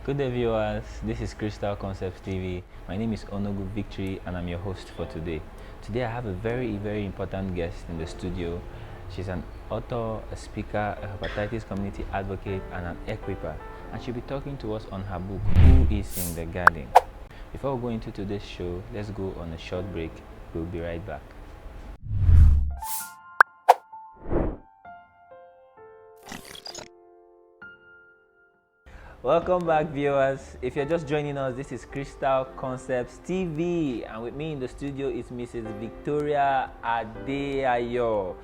Good day, viewers. This is Crystal Concepts TV. My name is Onogu Victory, and I'm your host for today. Today, I have a very important guest in the studio. She's an author, a speaker, a hepatitis community advocate, and an equiper. And she'll be talking to us on her book, Who is in the Garden? Before we go into today's show, let's go on a short break. We'll be right back. Welcome back, viewers. If you're just joining us, this is Crystal Concepts TV, and with me in the studio is Mrs. Victoria ADEAYO.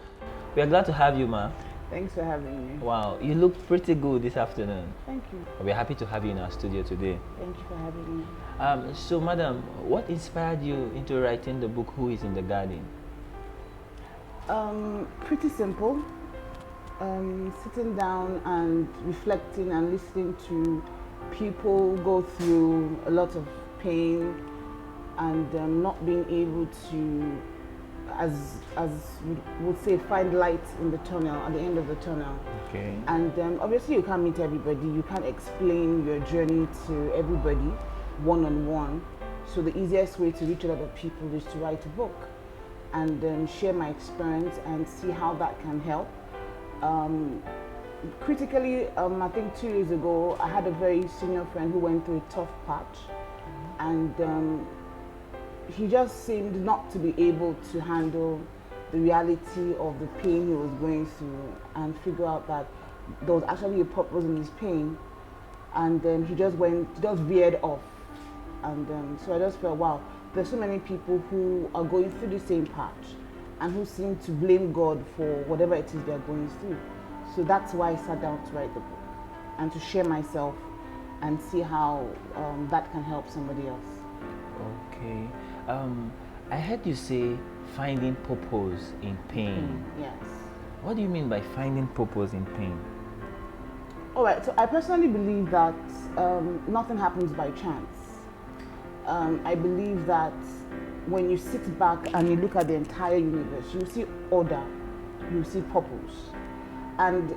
We are glad to have you, ma. Thanks for having me. Wow, you look pretty good this afternoon. Thank you. We're happy to have you in our studio today. Thank you for having me. So, madam, what inspired you into writing the book Who is in the Garden? Pretty simple. Sitting down and reflecting and listening to people go through a lot of pain and not being able to, as we would say, find light in the tunnel, at the end of the tunnel. Okay. And obviously you can't meet everybody, you can't explain your journey to everybody one-on-one. So the easiest way to reach a lot of people is to write a book and share my experience and see how that can help. Critically, I think 2 years ago, I had a very senior friend who went through a tough patch, and he just seemed not to be able to handle the reality of the pain he was going through and figure out that there was actually a purpose in his pain, and he just veered off, and so I just felt, wow, there's so many people who are going through the same patch and who seem to blame God for whatever it is they're going through. So that's why I sat down to write the book and to share myself and see how that can help somebody else. Okay. I heard you say finding purpose in pain. Yes. What do you mean by finding purpose in pain? All right, so I personally believe that nothing happens by chance. I believe that when you sit back and you look at the entire universe, you see order, you see purpose. And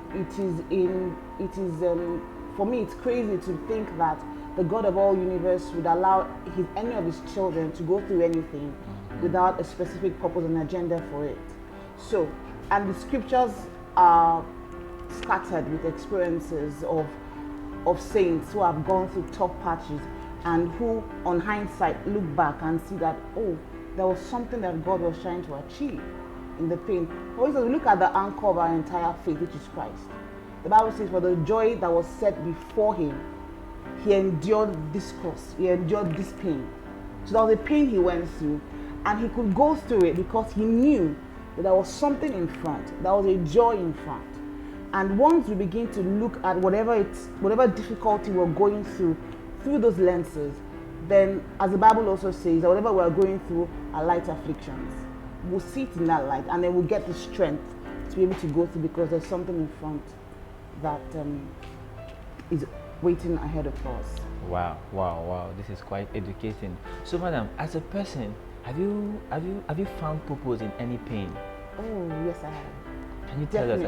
for me, it's crazy to think that the God of all universe would allow any of his children to go through anything without a specific purpose and agenda for it. So, and the scriptures are scattered with experiences of saints who have gone through tough patches and who, on hindsight, look back and see that, oh, there was something that God was trying to achieve in the pain. For instance, we look at the anchor of our entire faith, which is Christ. The Bible says, for the joy that was set before him, he endured this cross, he endured this pain. So there was a pain he went through, and he could go through it because he knew that there was something in front, there was a joy in front. And once we begin to look at whatever difficulty we're going through those lenses, then as the Bible also says, that whatever we're going through are light afflictions. We'll see it in that light, and then we'll get the strength to be able to go through because there's something in front that is waiting ahead of us. Wow, this is quite educating. So, madam, as a person, have you found purpose in any pain? Oh, yes, I have. Can you tell us a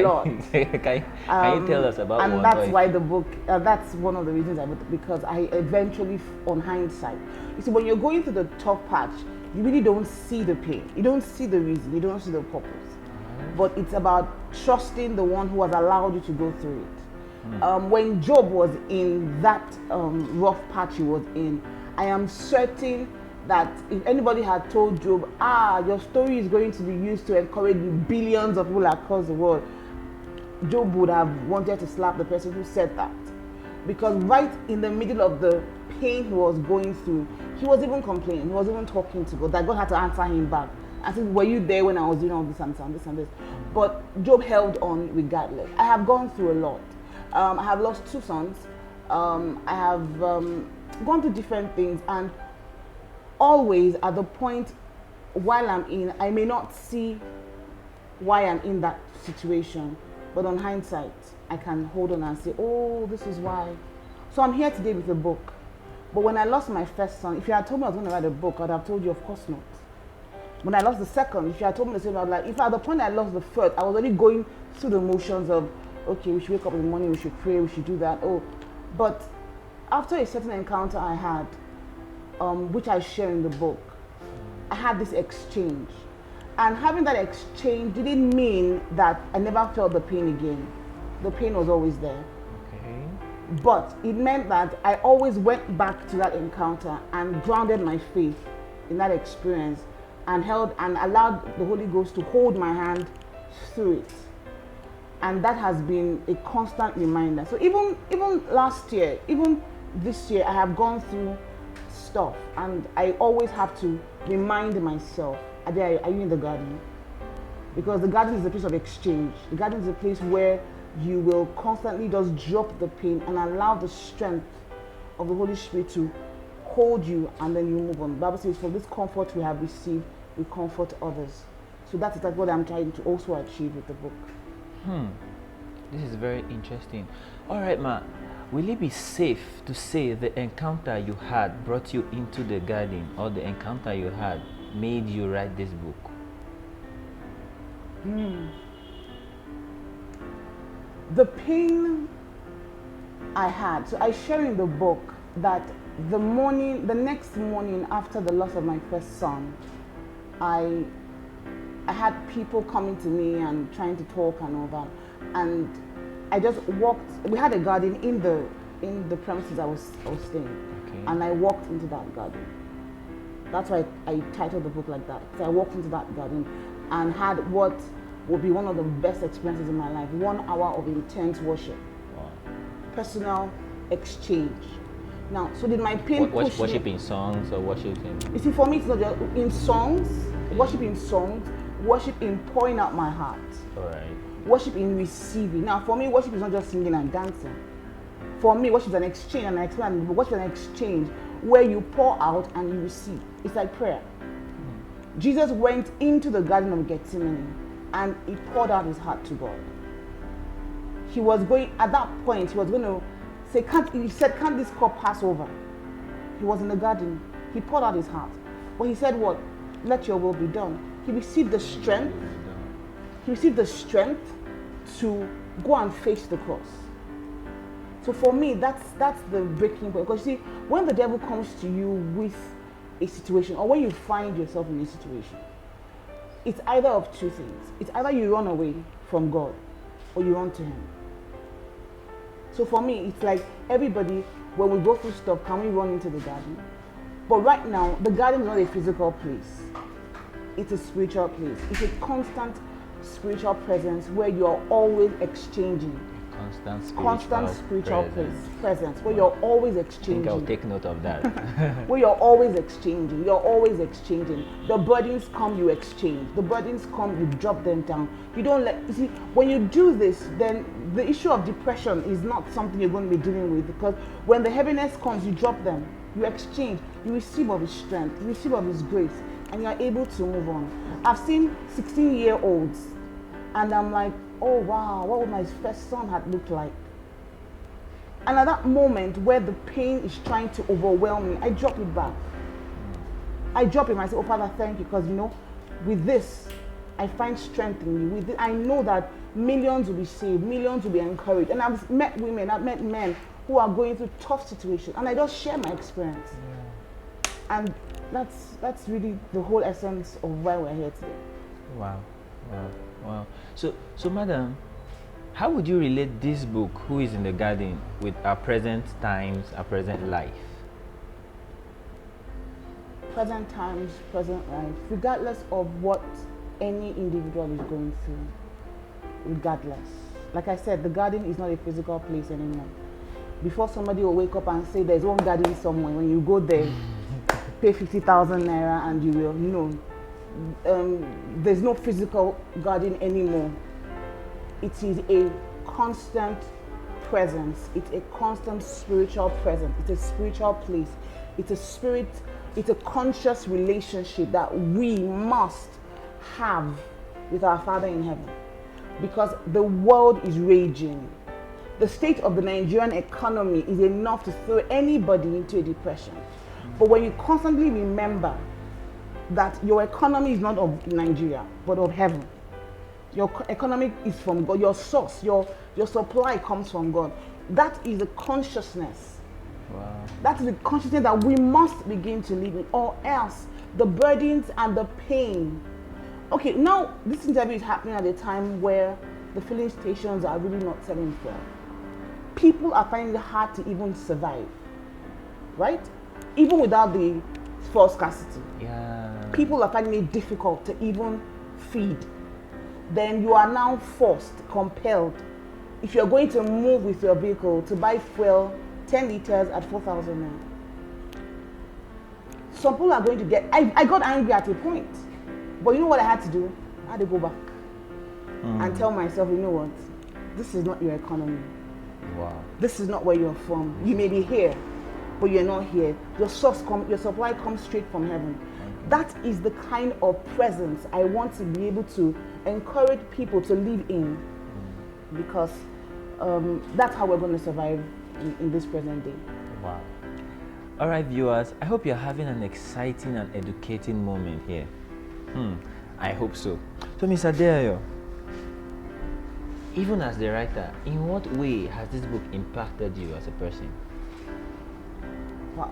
lot? Can you tell us about and one? That's why the book, that's one of the reasons I wrote, because I eventually, on hindsight, you see, when you're going through the tough patch, you really don't see the pain, you don't see the reason, you don't see the purpose. But it's about trusting the one who has allowed you to go through it. When Job was in that rough patch he was in, I am certain that if anybody had told Job, your story is going to be used to encourage billions of people across the world, Job would have wanted to slap the person who said that. Because right in the middle of the pain he was going through, he was even complaining, he was even talking to God, that God had to answer him back. I said, were you there when I was doing all this and this and this? But Job held on regardless. I have gone through a lot. I have lost 2 sons. I have gone through different things, and always at the point while I'm in, I may not see why I'm in that situation, but on hindsight, I can hold on and say, oh, this is why. So I'm here today with a book. But when I lost my first son, if you had told me I was going to write a book, I'd have told you, of course not. When I lost the second, if you had told me the same, I was like, if at the point I lost the first, I was already going through the motions of, okay, we should wake up in the morning, we should pray, we should do that. Oh, but after a certain encounter I had, which I share in the book, I had this exchange. And having that exchange didn't mean that I never felt the pain again. The pain was always there. Okay. But it meant that I always went back to that encounter and grounded my faith in that experience and held and allowed the Holy Ghost to hold my hand through it. And that has been a constant reminder. So even last year, even this year, I have gone through stuff, and I always have to remind myself, are you in the garden? Because the garden is a place of exchange. The garden is a place where you will constantly just drop the pain and allow the strength of the Holy Spirit to hold you, and then you move on. The Bible says, for this comfort we have received, we comfort others. So that's exactly what I'm trying to also achieve with the book. This is very interesting. All right, ma. Will it be safe to say the encounter you had brought you into the garden, or the encounter you had made you write this book? The pain I had, so I share in the book that the next morning after the loss of my first son, I had people coming to me and trying to talk and all that, and I just walked. We had a garden in the premises I was staying, Okay. and I walked into that garden. That's why I titled the book like that. So I walked into that garden and had what would be one of the best experiences in my life: 1 hour of intense worship, Wow. personal exchange. Now, so did my pain push Worship me? in songs or worship in... You see, for me, it's not just in songs, worship in songs, worship in pouring out my heart, All right. worship in receiving. Now, for me, worship is not just singing and dancing. For me, worship is an exchange, and I explain, worship is an exchange where you pour out and you receive. It's like prayer. Jesus went into the Garden of Gethsemane and he poured out his heart to God. He was going, at that point, he was going to say, can't this cup pass over? He was in the garden. He poured out his heart. But he said what? Let your will be done. He received the strength. He received the strength to go and face the cross. So for me, that's the breaking point. Because you see, when the devil comes to you with a situation, or when you find yourself in a situation, it's either of two things. It's either you run away from God or you run to him. So for me, it's like everybody, when we go through stuff, can we run into the garden? But right now, the garden is not a physical place. It's a spiritual place. It's a constant spiritual presence where you're always exchanging. Constant spiritual presence where you're always exchanging. I think I'll take note of that. Where you're always exchanging. You're always exchanging. The burdens come, you exchange. The burdens come, you drop them down. You don't let, you see, when you do this, then the issue of depression is not something you're going to be dealing with, because when the heaviness comes, you drop them. You exchange. You receive of his strength. You receive of his grace. And you're able to move on. I've seen 16-year-olds and I'm like, oh wow, what would my first son have looked like? And at that moment where the pain is trying to overwhelm me, I drop it back. I drop it and I say, oh Father, thank you, because with this, I find strength in you. With this, I know that millions will be saved, millions will be encouraged. And I've met women, I've met men who are going through tough situations, and I just share my experience. Yeah. And that's really the whole essence of why we're here today. Wow. So madam, how would you relate this book, Who is in the Garden, with our present times, our present life? Present times, present life, regardless of what any individual is going through, regardless. Like I said, the garden is not a physical place anymore. Before somebody will wake up and say there's one garden somewhere, when you go there, pay 50,000 naira and you will, there's no physical garden anymore. It is a constant presence. It's a constant spiritual presence. It's a spiritual place. It's a spirit. It's a conscious relationship that we must have with our Father in heaven, because the world is raging. The state of the Nigerian economy is enough to throw anybody into a depression. But when you constantly remember that your economy is not of Nigeria, but of heaven. Your economy is from God. Your source, your supply comes from God. That is the consciousness Wow. That is the consciousness that we must begin to live in, or else the burdens and the pain. Okay, now this interview is happening at a time where the filling stations are really not selling fuel. People are finding it hard to even survive, right? Even without the fuel scarcity. Yeah. People are finding it difficult to even feed. Then you are now forced, compelled, if you're going to move with your vehicle, to buy fuel 10 liters at 4,000 naira. Some people are going to get, I got angry at a point, but you know what I had to do? I had to go back and tell myself, you know what, this is not your economy. Wow. This is not where you're from. You may be here, but you're not here. Your supply comes straight from heaven. That is the kind of presence I want to be able to encourage people to live in, because that's how we're going to survive in this present day. Wow. All right, viewers, I hope you're having an exciting and educating moment here. I hope so. So, Mr. ADEAYO, even as the writer, in what way has this book impacted you as a person? Wow,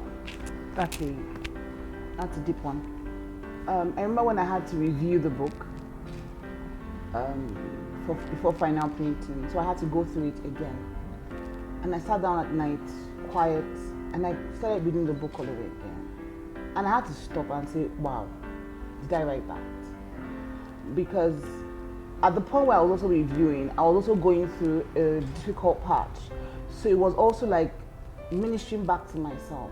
that's a deep one. I remember when I had to review the book before final printing, so I had to go through it again. And I sat down at night, quiet, and I started reading the book all the way again. And I had to stop and say, wow, did I write that? Because at the point where I was also reviewing, I was also going through a difficult patch. So it was also like ministering back to myself.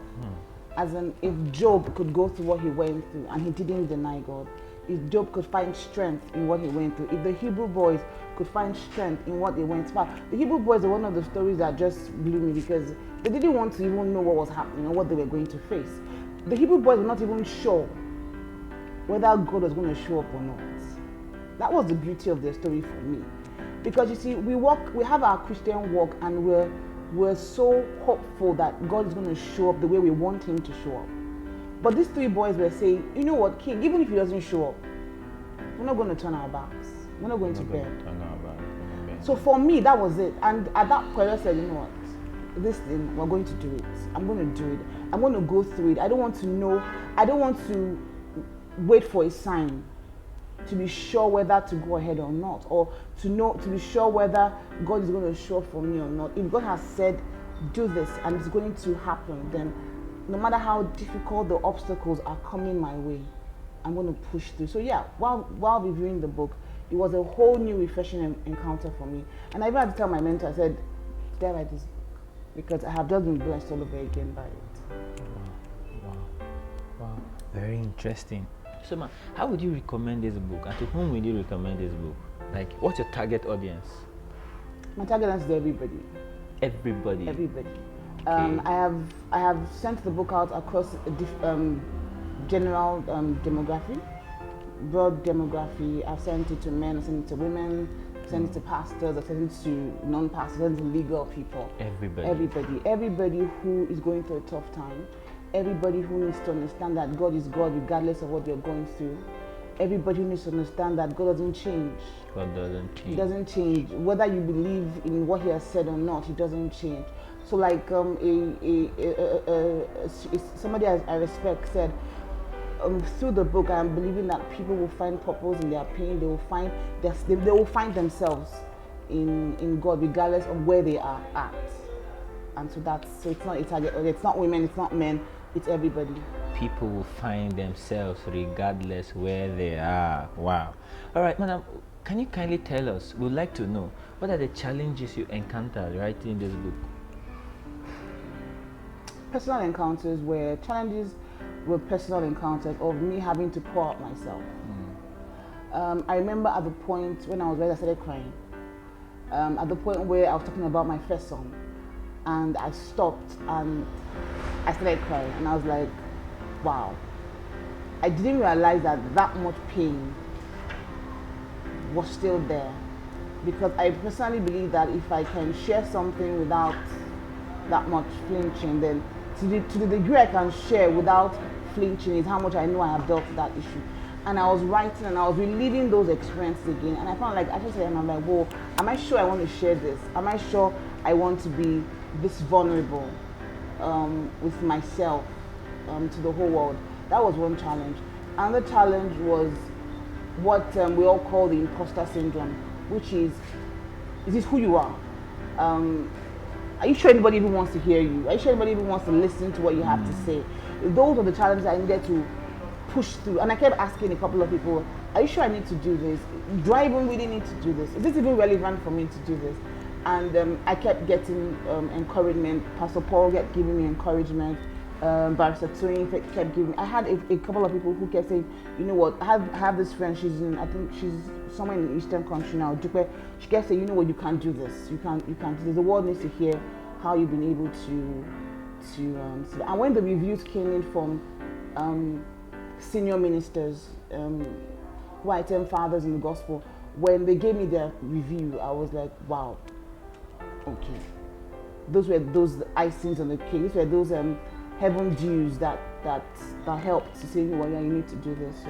As in, if Job could go through what he went through and he didn't deny God, if Job could find strength in what he went through, if the Hebrew boys could find strength in what they went through. The Hebrew boys are one of the stories that just blew me, because they didn't want to even know what was happening or what they were going to face. The Hebrew boys were not even sure whether God was going to show up or not. That was the beauty of their story for me. Because you see, we have our Christian walk, and we're so hopeful that God is going to show up the way we want him to show up. But these three boys were saying, you know what, King, even if he doesn't show up, we're not going to turn our backs. We're not going to bed. So for me, that was it. And at that point, I said, you know what, this thing, we're going to do it. I'm going to do it. I'm going to go through it. I don't want to wait for a sign to be sure whether to go ahead or not, or to be sure whether God is going to show up for me or not. If God has said, do this, and it's going to happen, then no matter how difficult the obstacles are coming my way, I'm going to push through. So yeah, while reviewing the book, it was a whole new refreshing encounter for me. And I even had to tell my mentor, I said, did I write this book? Because I have just been blessed all over again by it. Wow. Very interesting. So, ma, how would you recommend this book, and to whom would you recommend this book? Like, what's your target audience? My target audience is everybody. Everybody. Okay. I have sent the book out across general demography, broad demography. I've sent it to men, I've sent it to women, I've sent it to pastors, I've sent it to non-pastors, I've sent it to legal people. Everybody who is going through a tough time. Everybody who needs to understand that God is God regardless of what they're going through. Everybody who needs to understand that God doesn't change. God doesn't change. He doesn't change. Whether you believe in what he has said or not, he doesn't change. So like somebody I respect said, through the book, I'm believing that people will find purpose in their pain. They will find themselves in God regardless of where they are at. And so it's not a target. It's not women. It's not men. It's everybody. People will find themselves regardless where they are. Wow. All right, madam, can you kindly tell us, we'd like to know, what are the challenges you encountered writing this book? Personal encounters were personal encounters of me having to pour out myself. I remember at the point when I was ready, I started crying. At the point where I was talking about my first son, and I stopped and I started crying, and I was like, wow. I didn't realize that much pain was still there, because I personally believe that if I can share something without that much flinching, then to the degree I can share without flinching is how much I know I have dealt with that issue. And I was writing and I was reliving those experiences again, and I found like, I just said, and I'm like, whoa, am I sure I want to share this? Am I sure I want to be this vulnerable? with myself to the whole world. That was one challenge. Another challenge was what we all call the imposter syndrome, which is this who you are? Are you sure anybody even wants to hear you? Are you sure anybody even wants to listen to what you have to say? Those are the challenges I needed to push through. And I kept asking a couple of people, are you sure I need to do this? Do I even really need to do this? Is this even relevant for me to do this? And I kept getting encouragement. Pastor Paul kept giving me encouragement. Barrister Twain kept giving. I had a couple of people who kept saying, you know what, I have this friend, I think she's somewhere in the eastern country now, she kept saying, you know what, you can't do this, you can't do this. The world needs to hear how you've been able to and when the reviews came in from senior ministers who I term fathers in the gospel, when they gave me their review, I was like, wow, okay. Those were those icings on the cake. These were those heaven dews that helped to say, well, yeah, you need to do this. So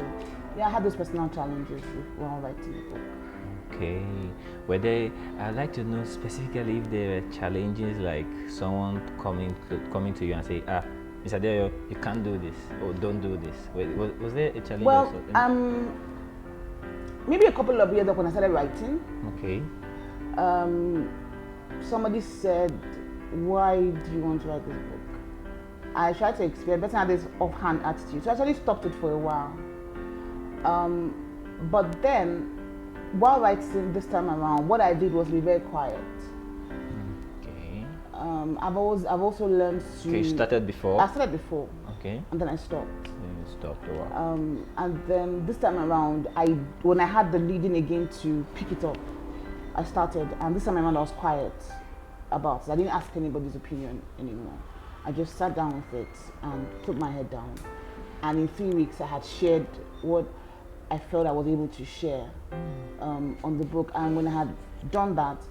yeah, I had those personal challenges while writing the book. Okay. Were they? I'd like to know specifically if there were challenges, like someone coming to you and say, Mr. ADEAYO, you can't do this, or don't do this. Was there a challenge? Well, maybe a couple of years ago when I started writing. Okay. Somebody said, why do you want to write this book? I tried to explain, but I had this offhand attitude. So I actually stopped it for a while. But then, while writing this time around, what I did was be very quiet. Okay. I've also learned to. Okay, you started before? I started before. Okay. And then I stopped. Then you stopped a while. And then this time around, when I had the leading again to pick it up, I started. And this time around, I was quiet about it. I didn't ask anybody's opinion anymore. I just sat down with it and put my head down. And in 3 weeks, I had shared what I felt I was able to share on the book. And when I had done that,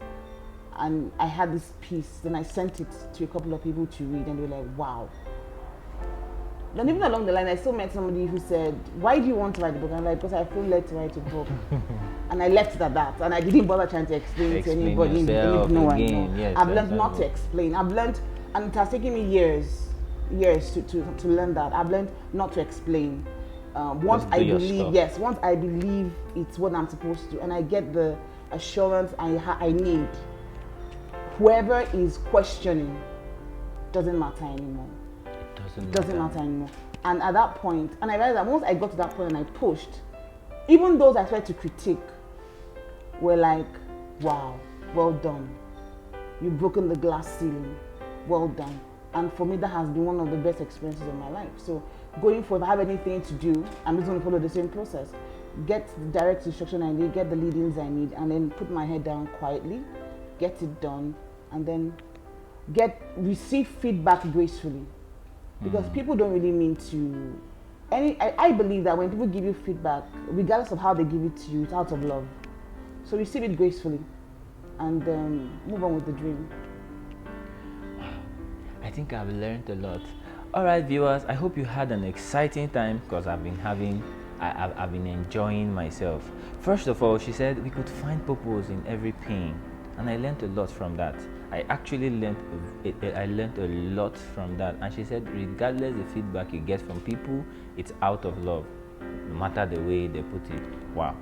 and I had this piece, then I sent it to a couple of people to read, and they were like, wow. Then even along the line, I still met somebody who said, why do you want to write the book? And I'm like, because I feel led to write a book. And I left it at that. And I didn't bother trying to explain to anybody. Yes, I've learned not to explain. I've learned, and it has taken me years to learn that. I've learned not to explain. Once I believe it's what I'm supposed to, and I get the assurance I need. Whoever is questioning doesn't matter anymore. Doesn't matter anymore. And at that point, and I realized that once I got to that point and I pushed, even those I tried to critique were like, wow, well done. You've broken the glass ceiling. Well done. And for me, that has been one of the best experiences of my life. So going forward, if I have anything to do, I'm just going to follow the same process. Get the direct instruction I need, get the lead-ins I need, and then put my head down quietly, get it done, and then receive feedback gracefully. Because people don't really mean to. I believe that when people give you feedback, regardless of how they give it to you, it's out of love. So receive it gracefully, and move on with the dream. I think I've learned a lot. All right, viewers, I hope you had an exciting time, because I've been enjoying myself. First of all, she said we could find purpose in every pain, and I learned a lot from that. I actually learned a lot from that. And she said, regardless the feedback you get from people, it's out of love, no matter the way they put it. Wow.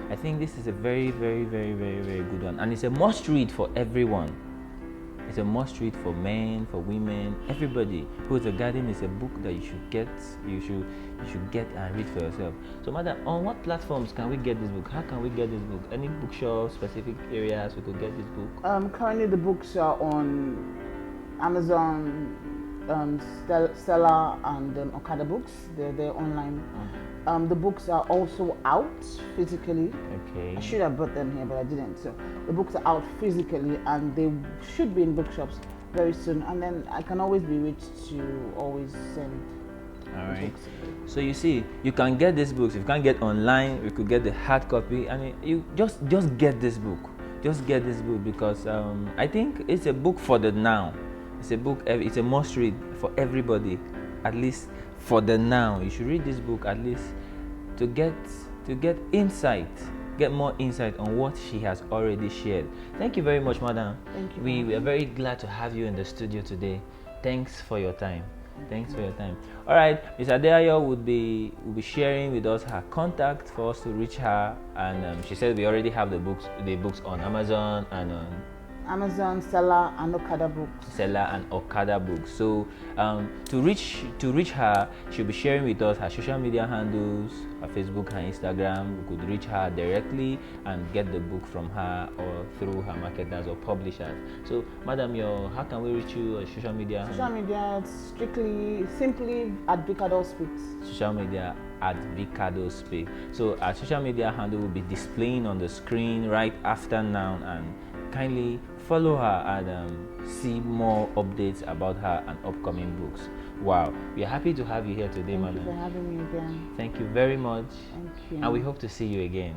I think this is a very, very, very, very, very good one, and it's a must read for everyone. It's a must read for men, for women, everybody who is a guardian. It's a book that you should get. You should get and read for yourself. So, madam, on what platforms can we get this book? How can we get this book? Any bookshops, specific areas we could get this book? Currently, the books are on Amazon, Stella, and Okada Books. They're online. The books are also out physically. Okay. I should have brought them here, but I didn't. So the books are out physically, and they should be in bookshops very soon. And then I can always be reached to always send. All right. Books. So you see, you can get these books. If you can't get online, we could get the hard copy. I mean, you just get this book. Just get this book, because I think it's a book for the now. It's a book. It's a must read for everybody, at least. For the now, you should read this book at least to get insight, get more insight on what she has already shared. Thank you very much, madam. Thank you. We are very glad to have you in the studio today. Thanks for your time. Thanks for your time. All right, Ms. ADEAYO will be sharing with us her contact for us to reach her, and she said we already have the books on Amazon and on Amazon, Seller, and Okada Books. Seller and Okada Books. So to reach her, she'll be sharing with us her social media handles, her Facebook, her Instagram. We could reach her directly and get the book from her or through her marketers or publishers. So, Madam, how can we reach you on social media? Social media, simply at Vicado Speaks. Social media at Vicado Speak. So our social media handle will be displaying on the screen right after now, and kindly follow her and see more updates about her and upcoming books. Wow, we are happy to have you here today, madam. Thank you for having me again. Thank you very much. Thank you. And we hope to see you again.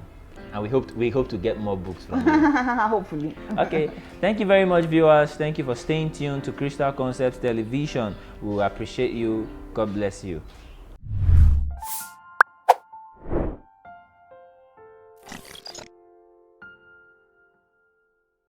And we hope to get more books from you. Hopefully. Okay, thank you very much, viewers. Thank you for staying tuned to Crystal Concepts Television. We appreciate you. God bless you.